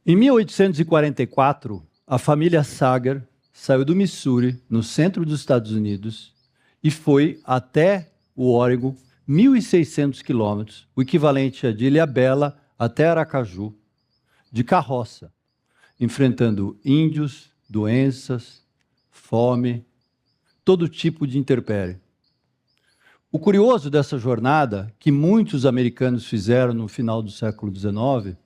Em 1844, a família Sager saiu do Missouri, no centro dos Estados Unidos, e foi até o Oregon, 1.600 quilômetros, o equivalente a de Ilhabela até Aracaju, de carroça, enfrentando índios, doenças, fome, todo tipo de intempérie. O curioso dessa jornada, que muitos americanos fizeram no final do século XIX,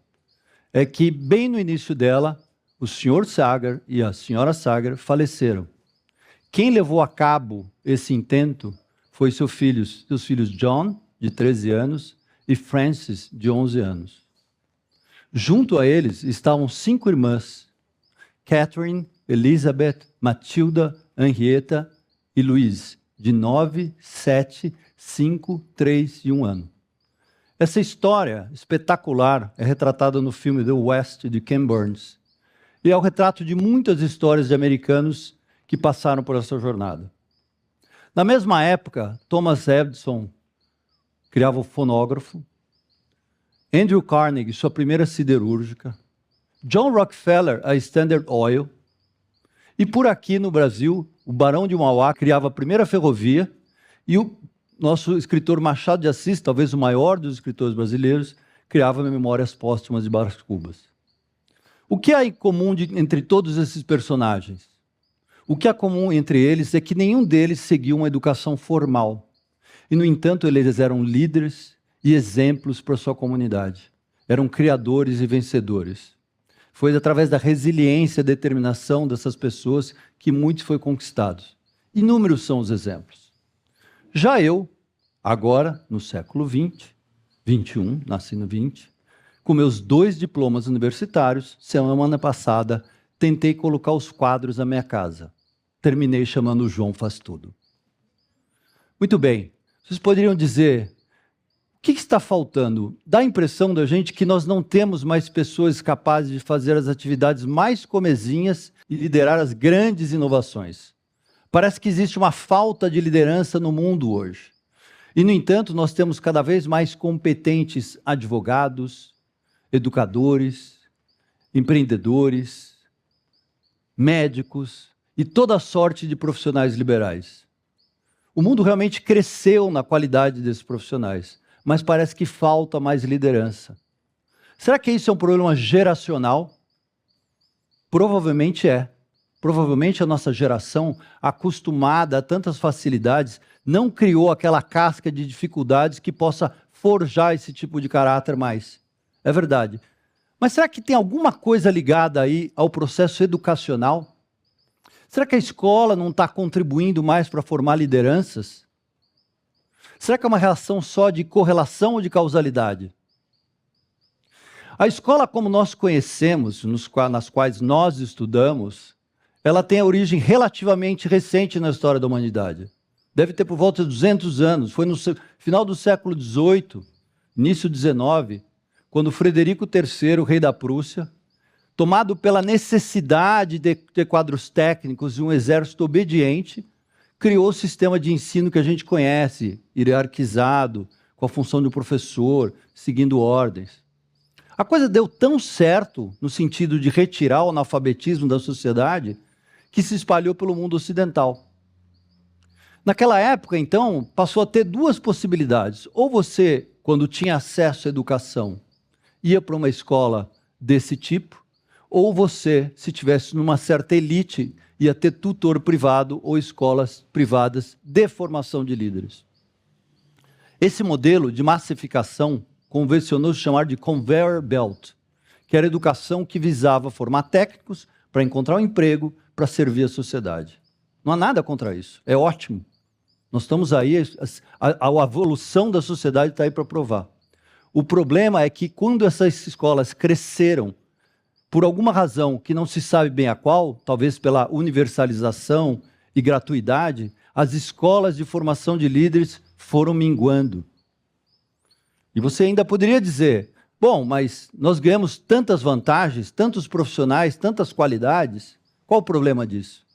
é que, bem no início dela, o Sr. Sager e a Sra. Sager faleceram. Quem levou a cabo esse intento foi seus filhos John, de 13 anos, e Frances, de 11 anos. Junto a eles estavam 5 irmãs, Catherine, Elizabeth, Matilda, Henrietta e Louise, de 9, 7, 5, 3 e 1 ano. Essa história espetacular é retratada no filme The West, de Ken Burns, e é o retrato de muitas histórias de americanos que passaram por essa jornada. Na mesma época, Thomas Edison criava o fonógrafo, Andrew Carnegie, sua primeira siderúrgica, John Rockefeller, a Standard Oil, e por aqui no Brasil, o Barão de Mauá criava a primeira ferrovia, e o nosso escritor Machado de Assis, talvez o maior dos escritores brasileiros, criava Memórias Póstumas de Brás Cubas. O que há em comum entre todos esses personagens? O que há comum entre eles é que nenhum deles seguiu uma educação formal. E, no entanto, eles eram líderes e exemplos para sua comunidade. Eram criadores e vencedores. Foi através da resiliência e determinação dessas pessoas que muitos foram conquistados. Inúmeros são os exemplos. Já eu, agora, no século XX, 21, nasci no 20, com meus 2 diplomas universitários, semana passada, tentei colocar os quadros na minha casa. Terminei chamando o João Faz Tudo. Muito bem, vocês poderiam dizer, o que está faltando? Dá a impressão da gente que nós não temos mais pessoas capazes de fazer as atividades mais comezinhas e liderar as grandes inovações. Parece que existe uma falta de liderança no mundo hoje. E, no entanto, nós temos cada vez mais competentes advogados, educadores, empreendedores, médicos e toda sorte de profissionais liberais. O mundo realmente cresceu na qualidade desses profissionais, mas parece que falta mais liderança. Será que isso é um problema geracional? Provavelmente é. Provavelmente a nossa geração, acostumada a tantas facilidades, não criou aquela casca de dificuldades que possa forjar esse tipo de caráter mais. É verdade. Mas será que tem alguma coisa ligada aí ao processo educacional? Será que a escola não está contribuindo mais para formar lideranças? Será que é uma relação só de correlação ou de causalidade? A escola, como nós conhecemos, nas quais nós estudamos, ela tem a origem relativamente recente na história da humanidade. Deve ter por volta de 200 anos. Foi no final do século XVIII, início do XIX, quando Frederico III, rei da Prússia, tomado pela necessidade de ter quadros técnicos e um exército obediente, criou o sistema de ensino que a gente conhece, hierarquizado, com a função do professor, seguindo ordens. A coisa deu tão certo, no sentido de retirar o analfabetismo da sociedade, que se espalhou pelo mundo ocidental. Naquela época, então, passou a ter 2 possibilidades. Ou você, quando tinha acesso à educação, ia para uma escola desse tipo, ou você, se tivesse numa certa elite, ia ter tutor privado ou escolas privadas de formação de líderes. Esse modelo de massificação convencionou-se chamar de conveyor belt, que era a educação que visava formar técnicos para encontrar um emprego, para servir a sociedade. Não há nada contra isso, é ótimo. Nós estamos aí, a evolução da sociedade está aí para provar. O problema é que quando essas escolas cresceram, por alguma razão que não se sabe bem a qual, talvez pela universalização e gratuidade, as escolas de formação de líderes foram minguando. E você ainda poderia dizer, bom, mas nós ganhamos tantas vantagens, tantos profissionais, tantas qualidades, qual o problema disso?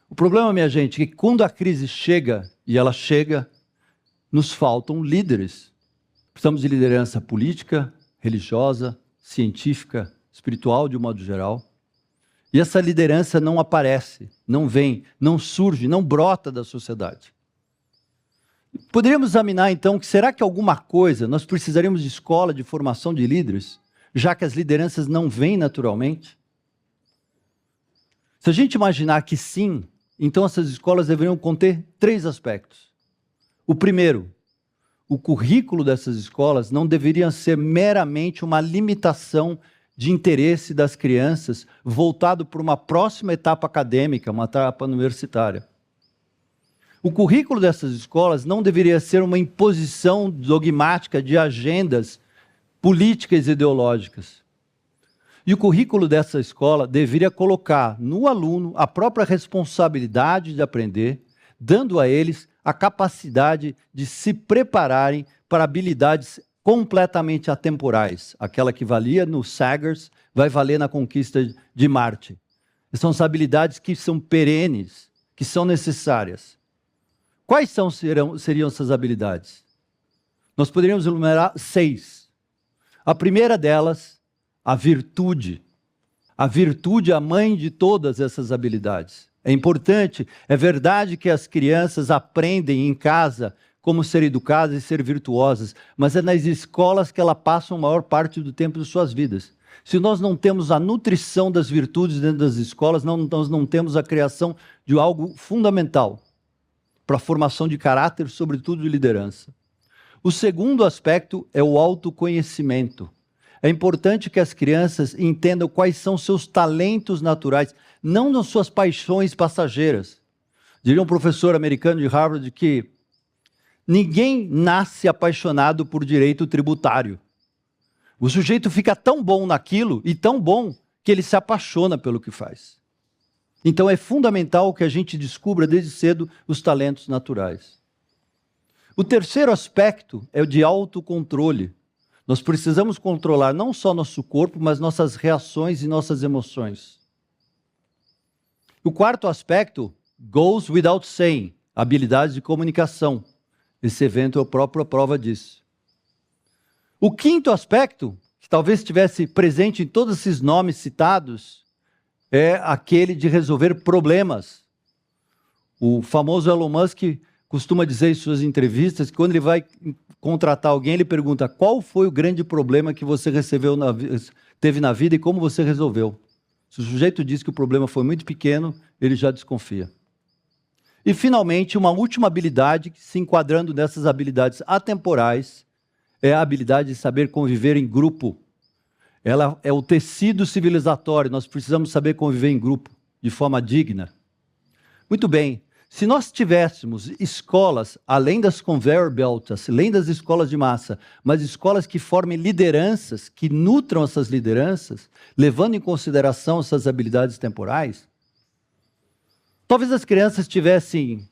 O problema, minha gente, é que quando a crise chega, e ela chega, nos faltam líderes. Precisamos de liderança política, religiosa, científica, espiritual de um modo geral, e essa liderança não aparece, não vem, não surge, não brota da sociedade. Poderíamos examinar, então, que será que alguma coisa nós precisaríamos de escola de formação de líderes, já que as lideranças não vêm naturalmente? Se a gente imaginar que sim, então essas escolas deveriam conter 3 aspectos. O primeiro, o currículo dessas escolas não deveria ser meramente uma limitação de interesse das crianças voltado para uma próxima etapa acadêmica, uma etapa universitária. O currículo dessas escolas não deveria ser uma imposição dogmática de agendas políticas e ideológicas. E o currículo dessa escola deveria colocar no aluno a própria responsabilidade de aprender, dando a eles a capacidade de se prepararem para habilidades completamente atemporais. Aquela que valia no Sagers vai valer na conquista de Marte. São as habilidades que são perenes, que são necessárias. Quais seriam essas habilidades? Nós poderíamos enumerar 6. A primeira delas, a virtude. A virtude é a mãe de todas essas habilidades. É importante, é verdade que as crianças aprendem em casa como ser educadas e ser virtuosas, mas é nas escolas que elas passam a maior parte do tempo de suas vidas. Se nós não temos a nutrição das virtudes dentro das escolas, nós não temos a criação de algo fundamental para a formação de caráter, sobretudo de liderança. O segundo aspecto é o autoconhecimento. É importante que as crianças entendam quais são seus talentos naturais, não nas suas paixões passageiras. Diria um professor americano de Harvard que ninguém nasce apaixonado por direito tributário. O sujeito fica tão bom naquilo, e tão bom, que ele se apaixona pelo que faz. Então é fundamental que a gente descubra desde cedo os talentos naturais. O terceiro aspecto é o de autocontrole. Nós precisamos controlar não só nosso corpo, mas nossas reações e nossas emoções. O quarto aspecto, goes without saying, habilidades de comunicação. Esse evento é a própria prova disso. O quinto aspecto, que talvez estivesse presente em todos esses nomes citados, é aquele de resolver problemas. O famoso Elon Musk costuma dizer em suas entrevistas que quando ele vai contratar alguém, ele pergunta qual foi o grande problema que você teve na vida e como você resolveu. Se o sujeito diz que o problema foi muito pequeno, ele já desconfia. E, finalmente, uma última habilidade, se enquadrando nessas habilidades atemporais, é a habilidade de saber conviver em grupo. Ela é o tecido civilizatório, nós precisamos saber conviver em grupo, de forma digna. Muito bem, se nós tivéssemos escolas, além das conveyor belts, além das escolas de massa, mas escolas que formem lideranças, que nutram essas lideranças, levando em consideração essas habilidades temporais, talvez as crianças tivessem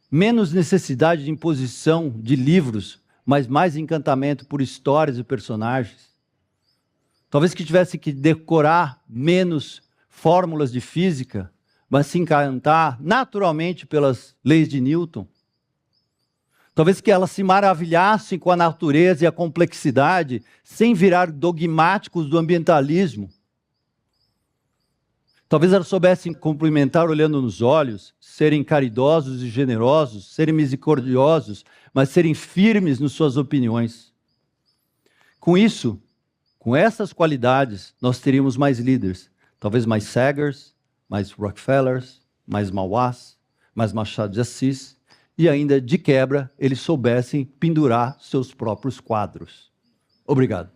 menos necessidade de imposição de livros, mas mais encantamento por histórias e personagens. Talvez que tivessem que decorar menos fórmulas de física, mas se encantar naturalmente pelas leis de Newton. Talvez que elas se maravilhassem com a natureza e a complexidade, sem virar dogmáticos do ambientalismo. Talvez elas soubessem cumprimentar olhando nos olhos, serem caridosos e generosos, serem misericordiosos, mas serem firmes nas suas opiniões. Com isso, com essas qualidades, nós teríamos mais líderes. Talvez mais Sagers, mais Rockefellers, mais Mauás, mais Machado de Assis, e ainda, de quebra, eles soubessem pendurar seus próprios quadros. Obrigado.